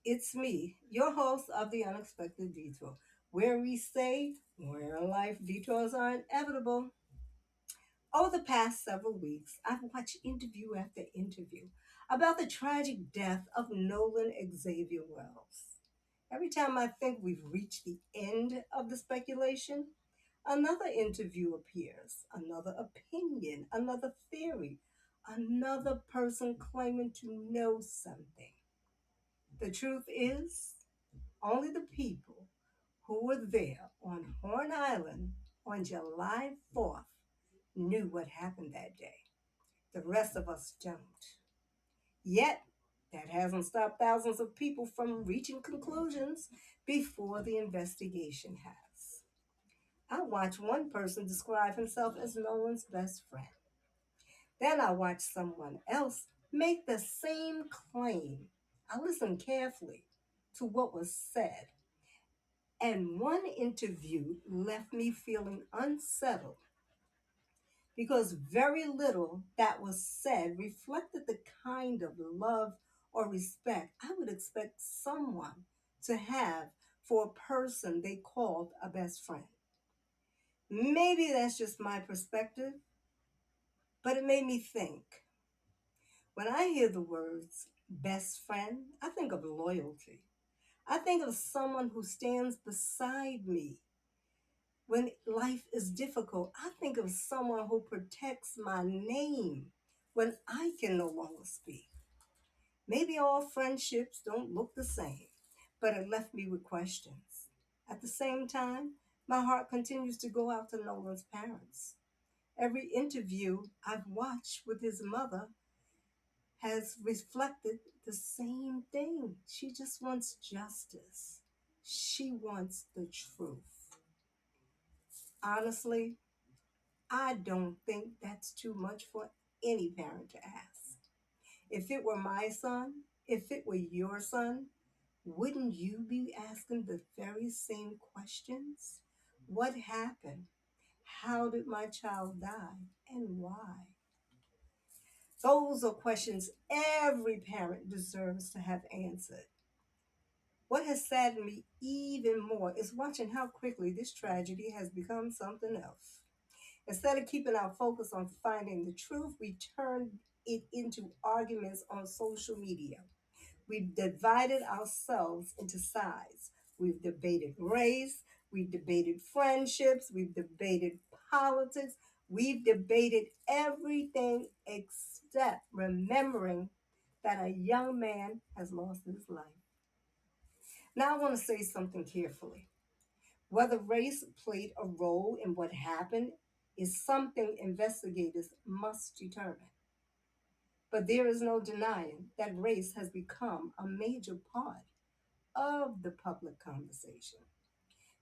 It's me, your host of the Unexpected Detour, where we say where in life detours are inevitable. Over the past several weeks, I've watched interview after interview about the tragic death of Nolan Xavier Wells. Every time I think we've reached the end of the speculation, another interview appears, another opinion, another theory, another person claiming to know something. The truth is, only the people who were there on Horn Island on July 4th knew what happened that day. The rest of us don't. Yet, that hasn't stopped thousands of people from reaching conclusions before the investigation has. I watched one person describe himself as Nolan's best friend. Then I watched someone else make the same claim. I listened carefully to what was said. And one interview left me feeling unsettled because very little that was said reflected the kind of love or respect I would expect someone to have for a person they called a best friend. Maybe that's just my perspective, but it made me think. When I hear the words best friend, I think of loyalty. I think of someone who stands beside me when life is difficult. I think of someone who protects my name when I can no longer speak. Maybe all friendships don't look the same, but it left me with questions. At the same time, my heart continues to go out to Nolan's parents. Every interview I've watched with his mother has reflected the same thing. She just wants justice. She wants the truth. Honestly, I don't think that's too much for any parent to ask. If it were my son, if it were your son, wouldn't you be asking the very same questions? What happened? How did my child die? And why? Those are questions every parent deserves to have answered. What has saddened me even more is watching how quickly this tragedy has become something else. Instead of keeping our focus on finding the truth, we turn it into arguments on social media. We've divided ourselves into sides. We've debated race, we've debated friendships, we've debated politics, we've debated everything except remembering that a young man has lost his life. Now, I want to say something carefully. Whether race played a role in what happened is something investigators must determine. But there is no denying that race has become a major part of the public conversation.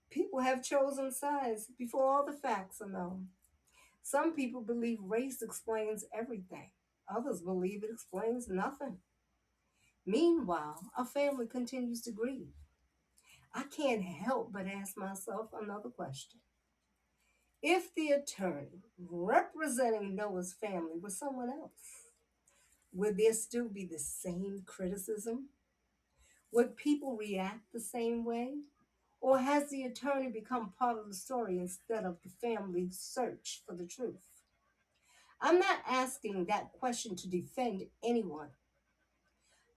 People have chosen sides before all the facts are known. Some people believe race explains everything, others believe it explains nothing. Meanwhile, a family continues to grieve. I can't help but ask myself another question. If the attorney representing Noah's family was someone else, would there still be the same criticism? Would people react the same way? Or has the attorney become part of the story instead of the family's search for the truth? I'm not asking that question to defend anyone.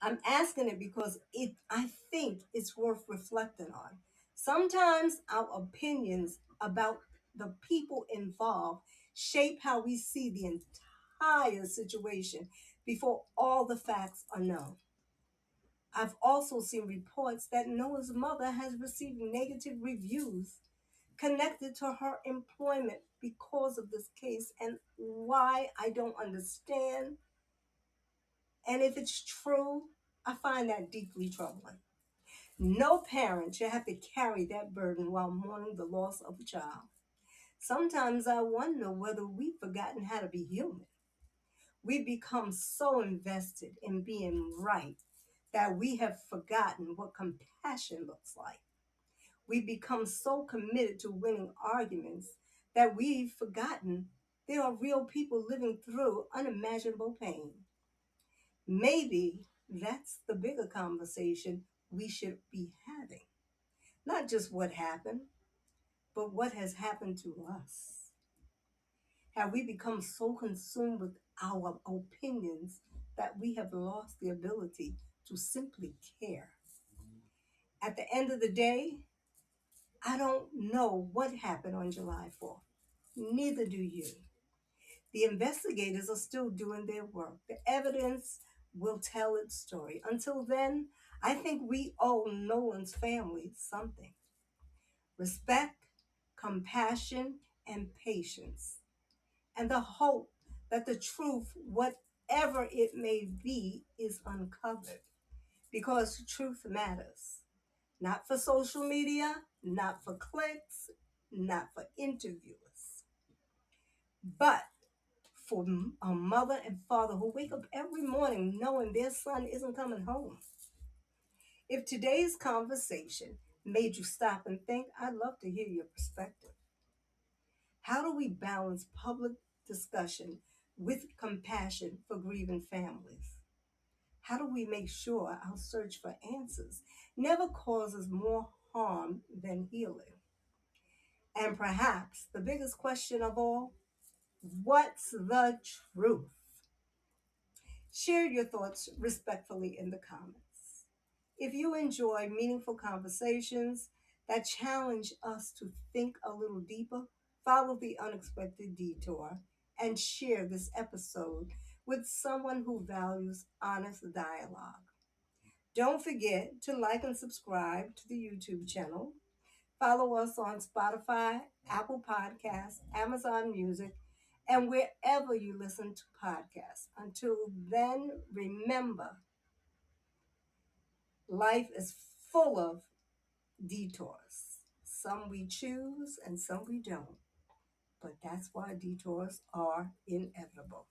I'm asking it because I think it's worth reflecting on. Sometimes our opinions about the people involved shape how we see the entire situation before all the facts are known. I've also seen reports that Noah's mother has received negative reviews connected to her employment because of this case, and why I don't understand. And if it's true, I find that deeply troubling. No parent should have to carry that burden while mourning the loss of a child. Sometimes I wonder whether we've forgotten how to be human. We've become so invested in being right that we have forgotten what compassion looks like. We've become so committed to winning arguments that we've forgotten there are real people living through unimaginable pain. Maybe that's the bigger conversation we should be having. Not just what happened, but what has happened to us. Have we become so consumed with our opinions that we have lost the ability to simply care? At the end of the day, I don't know what happened on July 4th. Neither do you. The investigators are still doing their work. The evidence will tell its story. Until then, I think we owe Nolan's family something: respect, compassion, and patience, and the hope that the truth, whatever it may be, is uncovered. Because truth matters. Not for social media, not for clicks, not for interviewers, but for a mother and father who wake up every morning knowing their son isn't coming home. If today's conversation made you stop and think, I'd love to hear your perspective. How do we balance public discussion with compassion for grieving families? How do we make sure our search for answers never causes more harm than healing? And perhaps the biggest question of all, what's the truth? Share your thoughts respectfully in the comments. If you enjoy meaningful conversations that challenge us to think a little deeper, follow the Unexpected Detour and share this episode with someone who values honest dialogue. Don't forget to like and subscribe to the YouTube channel. Follow us on Spotify, Apple Podcasts, Amazon Music, and wherever you listen to podcasts. Until then, remember, life is full of detours. Some we choose and some we don't. But that's why detours are inevitable.